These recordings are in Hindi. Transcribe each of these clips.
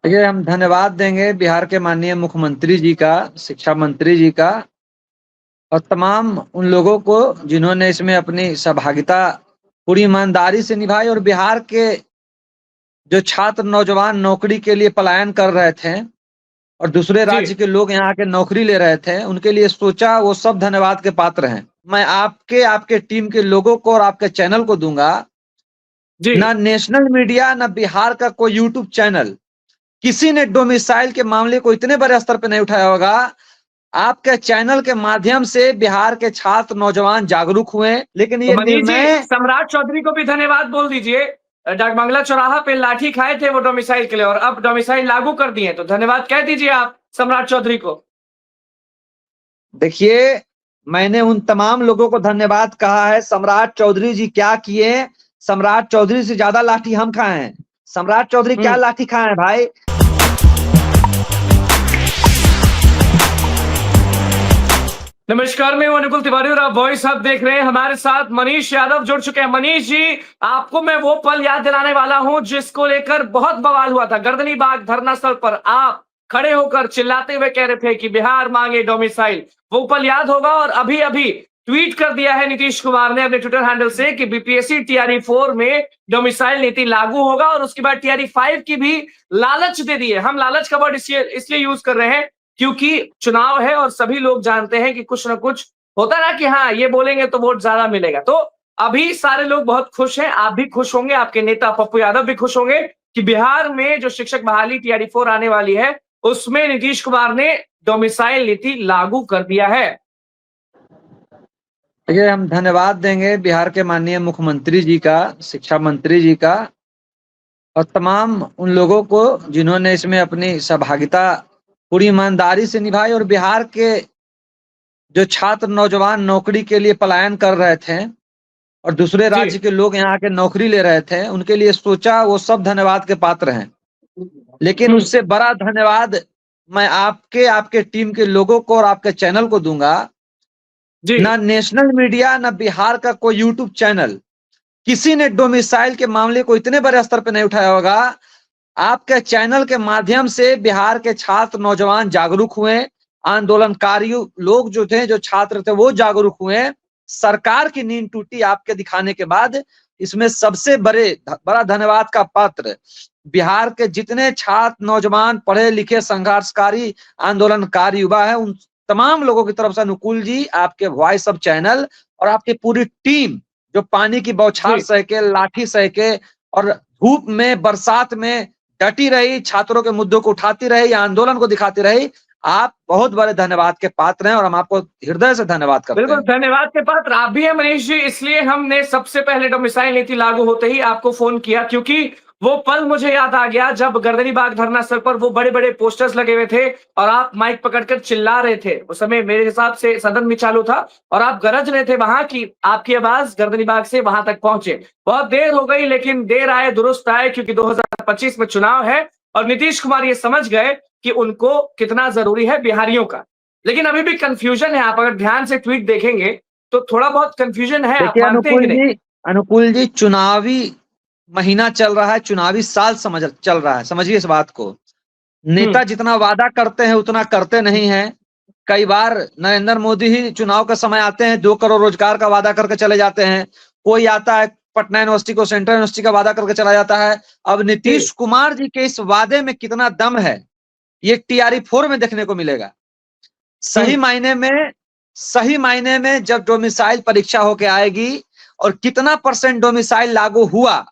देखिए, हम धन्यवाद देंगे बिहार के माननीय मुख्यमंत्री जी का, शिक्षा मंत्री जी का और तमाम उन लोगों को जिन्होंने इसमें अपनी सहभागिता पूरी ईमानदारी से निभाई और बिहार के जो छात्र नौजवान नौकरी के लिए पलायन कर रहे थे और दूसरे जी, राज्य के लोग यहाँ आके नौकरी ले रहे थे, उनके लिए सोचा, वो सब धन्यवाद के पात्र हैं। मैं आपके टीम के लोगों को और आपके चैनल को दूंगा। जी। ना नेशनल मीडिया, ना बिहार का कोई यूट्यूब चैनल, किसी ने डोमिसाइल के मामले को इतने बड़े स्तर पे नहीं उठाया होगा। आपके चैनल के माध्यम से बिहार के छात्र नौजवान जागरूक हुए, लेकिन तो ये मनीष जी, निर्णय सम्राट चौधरी को भी धन्यवाद बोल दीजिए। डाकबंगला चौराहा पे लाठी खाए थे वो डोमिसाइल के लिए और अब डोमिसाइल लागू कर दिए, तो धन्यवाद कह दीजिए आप सम्राट चौधरी को। देखिए, मैंने उन तमाम लोगों को धन्यवाद कहा है। सम्राट चौधरी जी क्या किए? सम्राट चौधरी से ज्यादा लाठी हम खाए हैं। सम्राट चौधरी क्या हम्म। लाठी खाए हैं भाई? नमस्कार, मैं हूं अनुकुल तिवारी और आप वॉइस हब देख रहे हैं। हमारे साथ मनीष यादव जुड़ चुके हैं। मनीष जी, आपको मैं वो पल याद दिलाने वाला हूं जिसको लेकर बहुत बवाल हुआ था। गर्दनी बाग धरना स्थल पर आप खड़े होकर चिल्लाते हुए कह रहे थे कि बिहार मांगे डोमिसाइल। वो पल याद होगा। और अभी अभी ट्वीट कर दिया है नीतीश कुमार ने अपने ट्विटर हैंडल से कि बीपीएससी टीआरई 4 में डोमिसाइल नीति लागू होगा और उसके बाद टीआरई 5 की भी लालच दे दी है। हम लालच का वर्ड इसलिए यूज कर रहे हैं क्योंकि चुनाव है और सभी लोग जानते हैं कि कुछ ना कुछ होता ना कि हाँ ये बोलेंगे तो वोट ज्यादा मिलेगा। तो अभी सारे लोग बहुत खुश हैं, आप भी खुश होंगे, आपके नेता पप्पू यादव भी खुश होंगे कि बिहार में जो शिक्षक बहाली टीआरई 4 आने वाली है उसमें नीतीश कुमार ने डोमिसाइल नीति लागू कर दिया है। देखिए, हम धन्यवाद देंगे बिहार के माननीय मुख्यमंत्री जी का, शिक्षा मंत्री जी का और तमाम उन लोगों को जिन्होंने इसमें अपनी सहभागिता पूरी ईमानदारी से निभाई और बिहार के जो छात्र नौजवान नौकरी के लिए पलायन कर रहे थे और दूसरे जी। राज्य के लोग यहाँ आके नौकरी ले रहे थे, उनके लिए सोचा, वो सब धन्यवाद के पात्र हैं। लेकिन हम्म। उससे बड़ा धन्यवाद मैं आपके टीम के लोगों को और आपके चैनल को दूंगा। जी। ना नेशनल मीडिया, ना बिहार का कोई यूट्यूब चैनल, किसी ने डोमिसाइल के मामले को इतने बड़े स्तर पे नहीं उठाया होगा। आपके चैनल के माध्यम से बिहार के छात्र नौजवान जागरूक हुए, आंदोलनकारी लोग जो थे, जो छात्र थे, वो जागरूक हुए। सरकार की नींद टूटी आपके दिखाने के बाद। इसमें सबसे बड़ा धन्यवाद का पात्र बिहार के जितने छात्र नौजवान पढ़े लिखे संघर्षकारी आंदोलनकारी युवा है, उन तमाम लोगों की तरफ से अनुकूल जी, आपके वॉइस ऑफ चैनल और आपकी पूरी टीम जो पानी की बौछार जी। सह के, लाठी सह के और धूप में, बरसात में डटी रही, छात्रों के मुद्दों को उठाती रही, आंदोलन को दिखाती रही। आप बहुत बड़े धन्यवाद के पात्र हैं और हम आपको हृदय से धन्यवाद करते बिल्कुल हैं। धन्यवाद के पात्र आप भी हैं मनीष जी। इसलिए हमने सबसे पहले डोमिसाइल नीति लागू होते ही आपको फोन किया क्योंकि वो पल मुझे याद आ गया जब गर्दनी बाग धरना स्थल पर वो बड़े बड़े पोस्टर्स लगे हुए थे और आप माइक पकड़कर चिल्ला रहे थे। उस समय मेरे हिसाब से सदन भी चालू था और आप गरज रहे थे वहां की आपकी आवाज गर्दनी बाग से वहां तक पहुंचे। बहुत देर हो गई लेकिन देर आए दुरुस्त आए क्योंकि 2025 में चुनाव है और नीतीश कुमार ये समझ गए कि उनको कितना जरूरी है बिहारियों का। लेकिन अभी भी कंफ्यूजन है, आप अगर ध्यान से ट्वीट देखेंगे तो थोड़ा बहुत कंफ्यूजन है, आप देखिए मानते हैं कि नहीं? अनुकूल जी, चुनावी महीना चल रहा है, चुनावी साल चल रहा है, समझिए इस बात को। हम्म। नेता जितना वादा करते हैं उतना करते नहीं है। कई बार नरेंद्र मोदी ही चुनाव का समय आते हैं 2 करोड़ रोजगार का वादा करके चले जाते हैं। कोई आता है पटना यूनिवर्सिटी को सेंट्रल यूनिवर्सिटी का वादा करके चला जाता है। अब नीतीश कुमार जी के इस वादे में कितना दम है, ये टीआरई 4 में देखने को मिलेगा। सही हम्म। मायने में सही मायने में जब डोमिसाइल परीक्षा होके आएगी और कितना % डोमिसाइल लागू हुआ,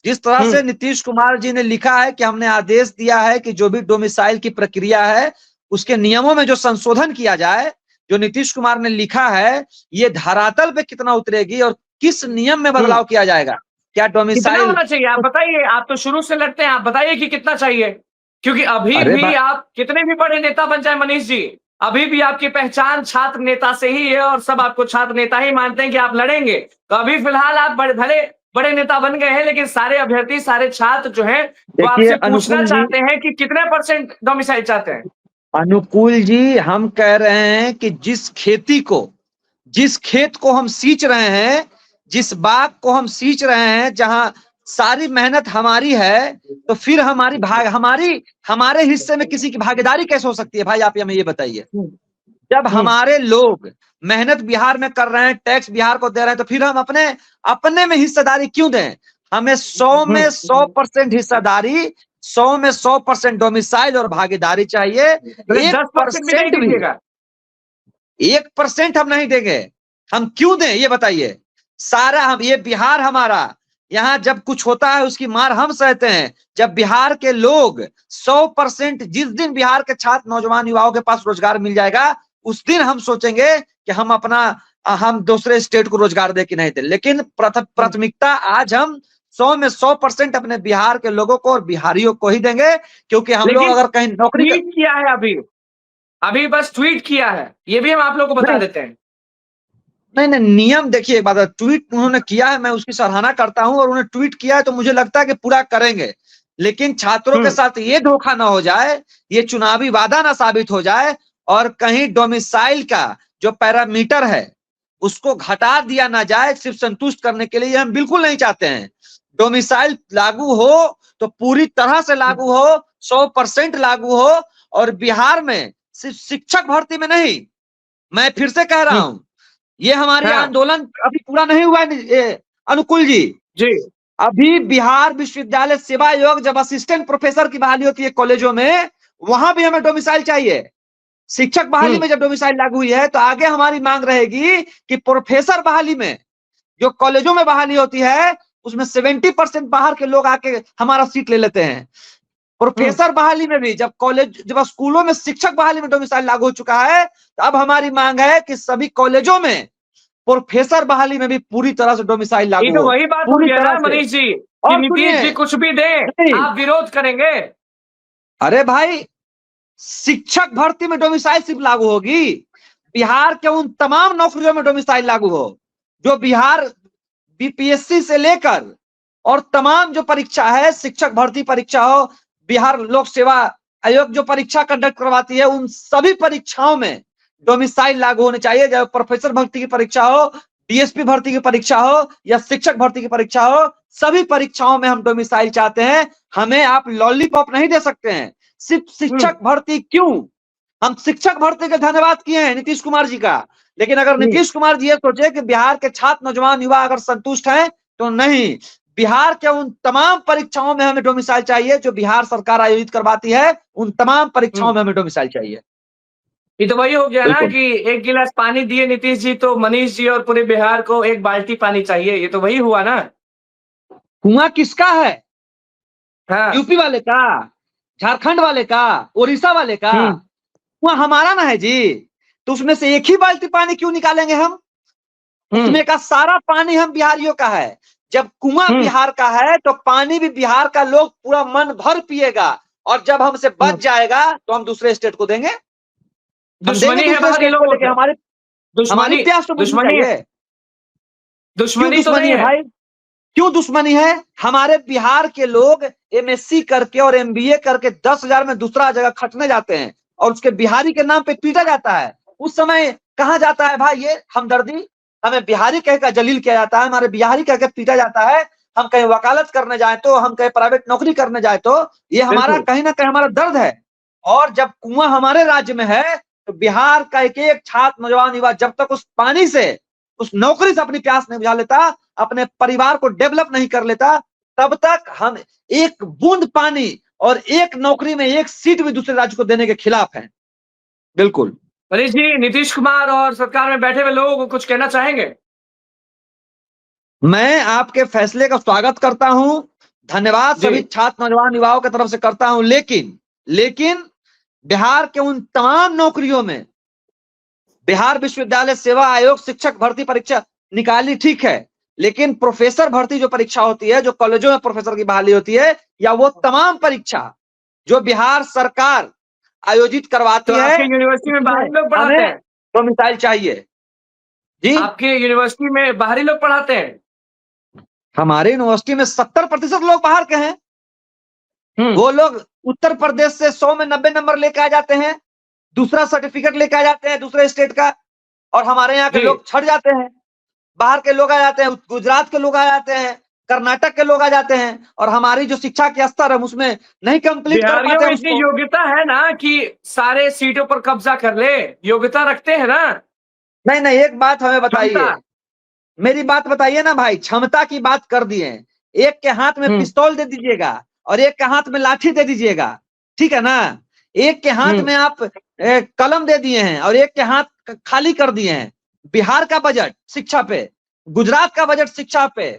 जिस तरह हम्म। से नीतीश कुमार जी ने लिखा है कि हमने आदेश दिया है कि जो भी डोमिसाइल की प्रक्रिया है उसके नियमों में जो संशोधन किया जाए, जो नीतीश कुमार ने लिखा है, ये धरातल पे कितना उतरेगी और किस नियम में हम्म। बदलाव किया जाएगा। क्या कितना डोमिसाइल? होना चाहिए आप बताइए, आप तो शुरू से लड़ते हैं, आप बताइए कि कितना चाहिए। क्योंकि अभी अरे भी आप कितने भी बड़े नेता बन जाए मनीष जी, अभी भी आपकी पहचान छात्र नेता से ही है और सब आपको छात्र नेता ही मानते हैं कि आप लड़ेंगे। तो अभी फिलहाल आप भले बड़े नेता बन गए हैं लेकिन सारे अभ्यर्थी, सारे छात्र जो हैं वो देखिए आपसे पूछना अनुकूल जी, चाहते हैं कि कितने % डोमिसाइल चाहते हैं। अनुकूल जी, हम कह रहे हैं कि जिस खेत को हम सींच रहे हैं, जिस बाग को हम सींच रहे हैं, जहां सारी मेहनत हमारी है, तो फिर हमारे हिस्से में किसी की भागीदारी कैसे हो सकती है भाई? आप हमें ये बताइए। जब हमारे लोग मेहनत बिहार में कर रहे हैं, टैक्स बिहार को दे रहे हैं, तो फिर हम अपने में हिस्सेदारी क्यों दें? हमें 100 में 100% हिस्सेदारी, 100 में 100% डोमिसाइल और भागीदारी चाहिए। 10% भी नहीं दीजिएगा। 1% हम नहीं देंगे। हम क्यों दें ये बताइए? सारा हम, ये बिहार हमारा, यहाँ जब कुछ होता है उसकी मार हम सहते हैं। जब बिहार के लोग 100%, जिस दिन बिहार के छात्र नौजवान युवाओं के पास रोजगार मिल जाएगा, उस दिन हम सोचेंगे कि हम दूसरे स्टेट को रोजगार दे कि नहीं दे। लेकिन प्राथमिकता आज हम 100 में 100% अपने बिहार के लोगों को और बिहारियों को ही देंगे, क्योंकि हम लोग अगर कहीं नौकरी किया है अभी बस ट्वीट किया है, ये भी हम आप लोगों को बता देते हैं। नहीं, नियम देखिए, एक बात है, ट्वीट उन्होंने किया है, मैं उसकी सराहना करता हूं, और उन्होंने ट्वीट किया है तो मुझे लगता है कि पूरा करेंगे। लेकिन छात्रों के साथ ये धोखा ना हो जाए, ये चुनावी वादा ना साबित हो जाए, और कहीं डोमिसाइल का जो पैरामीटर है उसको घटा दिया ना जाए सिर्फ संतुष्ट करने के लिए। ये हम बिल्कुल नहीं चाहते हैं। डोमिसाइल लागू हो तो पूरी तरह से लागू हो, 100% लागू हो, और बिहार में सिर्फ शिक्षक भर्ती में नहीं, मैं फिर से कह रहा हूं, ये हमारी आंदोलन अभी पूरा नहीं हुआ है अनुकूल जी। अभी बिहार विश्वविद्यालय सेवा आयोग जब असिस्टेंट प्रोफेसर की बहाली होती है कॉलेजों में, वहां भी हमें डोमिसाइल चाहिए। शिक्षक बहाली में जब डोमिसाइल लागू हुई है, तो आगे हमारी मांग रहेगी कि प्रोफेसर बहाली में, जो कॉलेजों में बहाली होती है, उसमें 70% बाहर के लोग आके हमारा सीट ले लेते हैं। प्रोफेसर बहाली में भी जब स्कूलों में शिक्षक बहाली में डोमिसाइल लागू हो चुका है, तो अब हमारी मांग है कि सभी कॉलेजों में प्रोफेसर बहाली में भी पूरी तरह से डोमिसाइल लागू हो। तो वही बात हो गया ना मनीष जी, कि नीतीश जी कुछ भी दे आप विरोध करेंगे। अरे भाई, शिक्षक भर्ती में डोमिसाइल सिर्फ लागू होगी, बिहार के उन तमाम नौकरियों में डोमिसाइल लागू हो जो बिहार बीपीएससी से लेकर और तमाम जो परीक्षा है, शिक्षक भर्ती परीक्षा हो, बिहार लोक सेवा आयोग जो परीक्षा कंडक्ट करवाती है, उन सभी परीक्षाओं में डोमिसाइल लागू होने चाहिए। जब प्रोफेसर भर्ती की परीक्षा हो, डीएसपी भर्ती की परीक्षा हो, या शिक्षक भर्ती की परीक्षा हो, सभी परीक्षाओं में हम डोमिसाइल चाहते हैं। हमें आप लॉलीपॉप नहीं दे सकते हैं सिर्फ शिक्षक भर्ती। क्यों? हम शिक्षक भर्ती के धन्यवाद किए हैं नीतीश कुमार जी का, लेकिन अगर नीतीश कुमार जी ये सोचे कि बिहार के छात्र नौजवान युवा अगर संतुष्ट हैं, तो नहीं, बिहार के उन तमाम परीक्षाओं में हमें डोमिसाइल चाहिए जो बिहार सरकार आयोजित करवाती है। उन तमाम परीक्षाओं में हमें डोमिसाइल चाहिए। ये तो वही हो गया ना कि एक गिलास पानी दिए नीतीश जी, तो मनीष जी और पूरे बिहार को एक बाल्टी पानी चाहिए। ये तो वही हुआ ना। कुआं किसका है? यूपी वाले का, झारखंड वाले का, उड़ीसा वाले का? कुआं हमारा ना है जी। तो उसमें से एक ही बाल्टी पानी क्यों निकालेंगे हम? उसमें का सारा पानी हम बिहारियों का है। जब कुआं बिहार का है, तो पानी भी बिहार का लोग पूरा मन भर पिएगा, और जब हमसे बच जाएगा तो हम दूसरे स्टेट को देंगे। दुश्मनी है बाहरी लोगों से, हमारी प्यास तो दुश्मनी है, दुश्मनी तो नहीं है भाई। क्यों दुश्मनी है? हमारे बिहार के लोग एमएससी करके और एमबीए करके 10,000 में दूसरा जगह खटने जाते हैं, और उसके बिहारी के नाम पे पीटा जाता है। उस समय कहा जाता है भाई ये हमदर्दी, हमें बिहारी कहकर जलील किया जाता है, हमारे बिहारी कहकर पीटा जाता है। हम कहीं वकालत करने जाए तो, हम कहीं प्राइवेट नौकरी करने जाए तो, ये हमारा कहीं ना कहीं हमारा दर्द है। और जब कुआं हमारे राज्य में है, तो बिहार का एक एक छात्र नौजवान युवा जब तक उस पानी से, उस नौकरी से अपनी प्यास नहीं बुझा लेता, अपने परिवार को डेवलप नहीं कर लेता, तब तक हम एक बूंद पानी और एक नौकरी में एक सीट भी दूसरे राज्य को देने के खिलाफ हैं। बिल्कुल। मनीष जी, नीतीश कुमार और सरकार में बैठे हुए लोगों को कुछ कहना चाहेंगे? मैं आपके फैसले का स्वागत करता हूं, धन्यवाद सभी छात्र नौजवान युवाओं की तरफ से करता हूं, लेकिन बिहार के उन तमाम नौकरियों में बिहार विश्वविद्यालय सेवा आयोग शिक्षक भर्ती परीक्षा निकाली, ठीक है, लेकिन प्रोफेसर भर्ती जो परीक्षा होती है, जो कॉलेजों में प्रोफेसर की बहाली होती है, या वो तमाम परीक्षा जो बिहार सरकार आयोजित करवाती है, आपकी यूनिवर्सिटी में बाहरी लोग पढ़ाते हैं? डोमिसाइल चाहिए जी। आपके यूनिवर्सिटी में बाहरी लोग पढ़ाते हैं? हमारे यूनिवर्सिटी में 70% लोग बाहर के हैं। वो लोग उत्तर प्रदेश से 100 में 90 नंबर लेके आ जाते हैं, दूसरा सर्टिफिकेट लेके आ जाते हैं दूसरे स्टेट का, और हमारे यहाँ के लोग छट जाते हैं। बाहर के लोग आ जाते हैं, गुजरात के लोग आ जाते हैं, कर्नाटक के लोग आ जाते हैं और हमारी जो शिक्षा के स्तर है उसमें नहीं कंप्लीट कर बिहारियों पाते में हैं इतनी उसको। योग्यता है ना कि सारे सीटों पर कब्जा कर ले, योग्यता रखते हैं ना, नहीं नहीं, एक बात हमें क्षमता। बताइए, मेरी बात बताइए ना भाई, क्षमता की बात कर दिए, एक के हाथ में हम्म पिस्तौल दे दीजिएगा और एक के हाथ में लाठी दे दीजिएगा, ठीक है ना। एक के हाथ हम्म में आप कलम दे दिए हैं और एक के हाथ खाली कर दिए हैं। बिहार का बजट शिक्षा पे, गुजरात का बजट शिक्षा पे,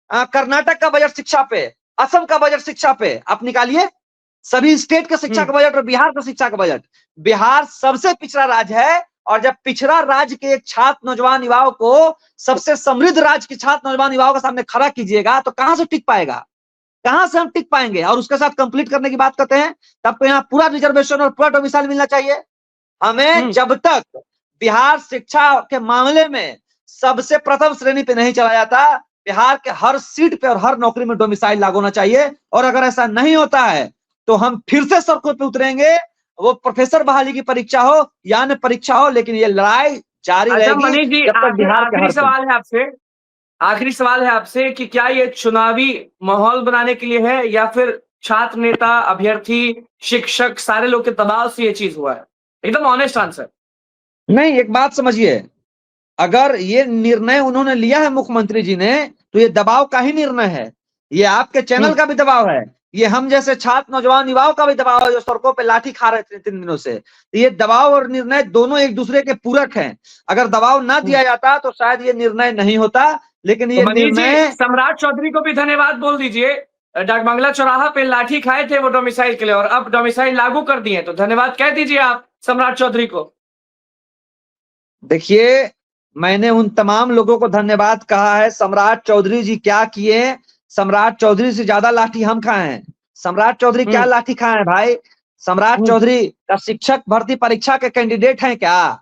कर्नाटक का बजट शिक्षा पे, असम का बजट शिक्षा पे, आप निकालिए सभी स्टेट के शिक्षा हम्म का बजट और बिहार का शिक्षा का बजट। बिहार सबसे पिछड़ा राज्य है और जब पिछड़ा राज्य के एक छात्र नौजवान युवाओं को सबसे समृद्ध राज्य के छात्र नौजवान युवाओं के सामने खड़ा कीजिएगा तो कहां से टिक पाएगा, कहां से हम टिक पाएंगे। और उसके साथ कंप्लीट करने की बात करते हैं, तब तो यहाँ पूरा रिजर्वेशन और पूरा डोमिसाइल मिलना चाहिए हमें। हम्म जब तक बिहार शिक्षा के मामले में सबसे प्रथम श्रेणी पे नहीं चला जाता, बिहार के हर सीट पे और हर नौकरी में डोमिसाइल लागू होना चाहिए। और अगर ऐसा नहीं होता है तो हम फिर से सड़कों पे उतरेंगे, वो प्रोफेसर बहाली की परीक्षा हो या अन्य परीक्षा हो, लेकिन ये लड़ाई जारी अच्छा रहेगी मनीष जी, जब तक आखिरी बिहार के आखिरी हर पे। सवाल है आपसे, आखिरी सवाल है आपसे कि क्या ये चुनावी माहौल बनाने के लिए है या फिर छात्र नेता, अभ्यर्थी, शिक्षक, सारे लोग के दबाव से ये चीज हुआ है? एकदम ऑनेस्ट आंसर। नहीं, एक बात समझिए, अगर ये निर्णय उन्होंने लिया है मुख्यमंत्री जी ने तो ये दबाव का ही निर्णय है, ये आपके चैनल का भी दबाव है, ये हम जैसे छात्र नौजवान युवाओं का भी दबाव है जो सड़कों पे लाठी खा रहे थे 3 दिनों से। तो ये दबाव और निर्णय दोनों एक दूसरे के पूरक हैं। अगर दबाव ना दिया जाता तो शायद ये निर्णय नहीं होता, लेकिन तो ये मनीष जी, निर्णय। सम्राट चौधरी को भी धन्यवाद बोल दीजिए। डाकबंगला चौराहा पे लाठी खाए थे वो डोमिसाइल के लिए और अब डोमिसाइल लागू कर दिए, तो धन्यवाद कह दीजिए आप सम्राट चौधरी को। देखिए, मैंने उन तमाम लोगों को धन्यवाद कहा है, सम्राट चौधरी जी क्या किए, सम्राट चौधरी से ज्यादा लाठी हम खाए हैं। सम्राट चौधरी क्या हम्म लाठी खाए हैं भाई, सम्राट हम्म चौधरी का शिक्षक भर्ती परीक्षा के कैंडिडेट हैं क्या,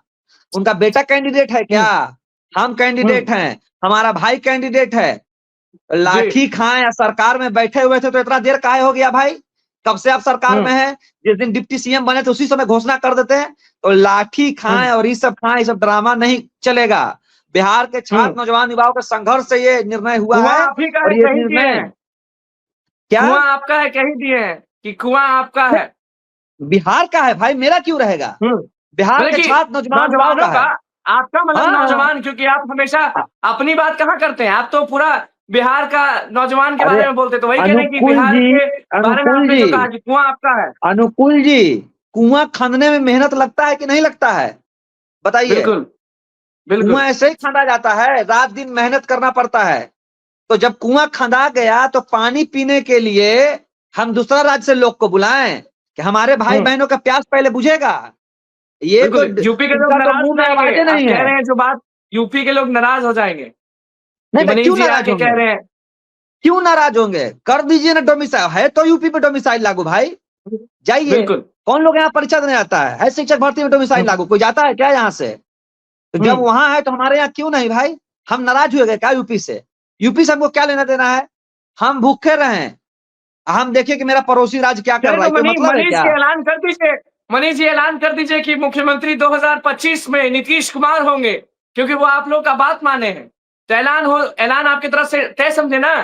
उनका बेटा कैंडिडेट है क्या, हम्म हम हम्म कैंडिडेट हैं, हमारा भाई कैंडिडेट है। जी लाठी खाएं या सरकार में बैठे हुए थे तो इतना देर काहे हो गया भाई, कब से आप सरकार में हैं, जिस दिन डिप्टी सीएम बने थे उसी समय घोषणा कर देते हैं। तो लाठी खाएं और ये सब खाएं, ये सब ड्रामा नहीं चलेगा। बिहार के छात्र नौजवान युवाओं के संघर्ष से ये निर्णय हुआ कुआं है आप ही का और है, ये कहीं दिए निर्णय हैं। क्या कुआं आपका है, कहीं दिए हैं कि कुआं आपका है। बिहार का है भाई, मेरा क्यों रहेगा, बिहार मतलब के कि छात्र नौजवान युवाओं नौजवानों का का, है। आपका मतलब हाँ, नौजवान, क्योंकि आप हमेशा अपनी बात कहाँ करते हैं, आप तो पूरा बिहार का नौजवान के अरे बारे में बोलते, तो वही कह रहे हैं कि अनुकूल बिहार जी, के बारे में अनुकूल आपने जी, जो कहा कि कुआं आपका है। अनुकूल जी, कुआं खनने में मेहनत लगता है कि नहीं लगता है, बताइए। बिल्कुल बिल्कुल। कुआं ऐसे ही खंदा जाता है, रात दिन मेहनत करना पड़ता है। तो जब कुआं खंदा गया तो पानी पीने के लिए हम दूसरा राज्य से लोग को बुलाएं कि हमारे भाई बहनों का प्यास पहले बुझेगा। ये तो बिल्कुल, यूपी के लोग इनका तो नाराज हो मुंह में जाएंगे, आवाजें आप नहीं कह है। रहे हैं जो बात, यूपी के लोग नाराज हो जाएंगे नहीं कि भाई, मनीष क्यों जी नाराज आके होंगे, कह रहे हैं। क्यों नाराज होंगे, कर दीजिए ना डोमिसाइल, है तो यूपी पे डोमिसाइल लागू भाई, जाइए। बिल्कुल। कौन लोग यहाँ परीक्षा देने आता है शिक्षक भर्ती में डोमिसाइल लागू, कोई जाता है क्या यहाँ से। तो जब हम्म वहां है तो हमारे यहाँ क्यों नहीं भाई, हम नाराज हुए गए क्या यूपी से, यूपी से हमको क्या लेना देना है, हम भूखे रहे, हम देखिए कि मेरा पड़ोसी राज्य क्या कर चलिए रहा तो है, कोई मतलब है मनीष क्या। जी ऐलान कर दीजिए, मनीष जी ऐलान कर दीजिए कि मुख्यमंत्री 2025 में नीतीश कुमार होंगे, क्योंकि वो आप लोग का बात माने हैं, तो ऐलान आपकी तरफ से तय समझे ना।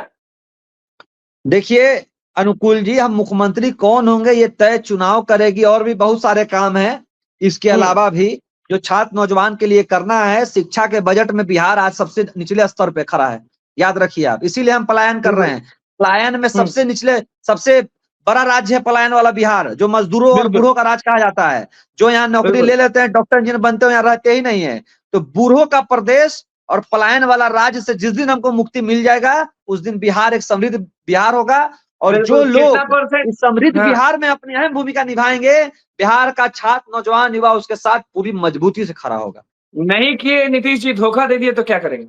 देखिए अनुकूल जी, हम मुख्यमंत्री कौन होंगे ये तय चुनाव करेगी, और भी बहुत सारे काम हैं इसके हम्म अलावा भी जो छात्र नौजवान के लिए करना है। शिक्षा के बजट में बिहार आज सबसे निचले स्तर पे खड़ा है, याद रखिए आप, इसीलिए हम पलायन कर रहे बिल्कुल। हैं। पलायन में हम्म सबसे निचले, सबसे बड़ा राज्य है पलायन वाला बिहार, जो मजदूरों और बिल्कुल बूढ़ों का राज्य कहा जाता है, जो यहाँ नौकरी बिल्कुल। ले लेते हैं, डॉक्टर इंजीनियर बनते हो, यहाँ रहते ही नहीं है। तो बूढ़ों का प्रदेश और पलायन वाला राज्य से जिस दिन हमको मुक्ति मिल जाएगा उस दिन बिहार एक समृद्ध बिहार होगा। और जो बिल्कुल कितना लोग परसेंट। इस समृद्ध हाँ, बिहार में अपनी अहम भूमिका निभाएंगे, बिहार का छात्र नौजवान युवा उसके साथ पूरी मजबूती से खड़ा होगा। नहीं किए नीतीश जी, धोखा दे दिए तो क्या करेंगे?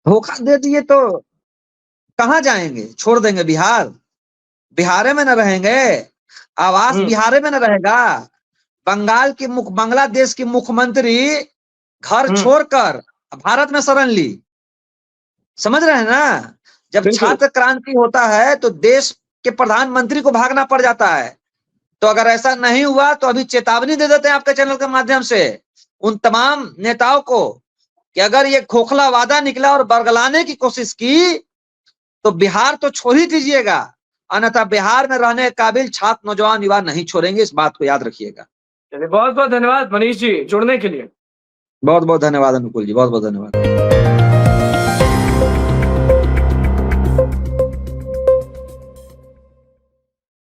धोखा दे दिए तो कहाँ जाएंगे, छोड़ देंगे बिहार, बिहार में न रहेंगे, आवास हम्म बिहार में न रहेगा। बंगाल की बांग्लादेश की मुख्यमंत्री घर हम्म छोड़कर भारत में शरण ली, समझ रहे हैं ना। जब बिल्कुल। छात्र क्रांति होता है तो देश के प्रधानमंत्री को भागना पड़ जाता है। तो अगर ऐसा नहीं हुआ तो अभी चेतावनी दे देते हैं आपके चैनल के माध्यम से उन तमाम नेताओं को कि अगर ये खोखला वादा निकला और बरगलाने की कोशिश की तो बिहार तो छोड़ ही दीजिएगा, अन्यथा बिहार में रहने के काबिल छात्र नौजवान युवा नहीं छोड़ेंगे, इस बात को याद रखिएगा। चलिए, बहुत बहुत धन्यवाद मनीष जी जुड़ने के लिए। बहुत बहुत धन्यवाद अनुकुल जी, बहुत बहुत धन्यवाद।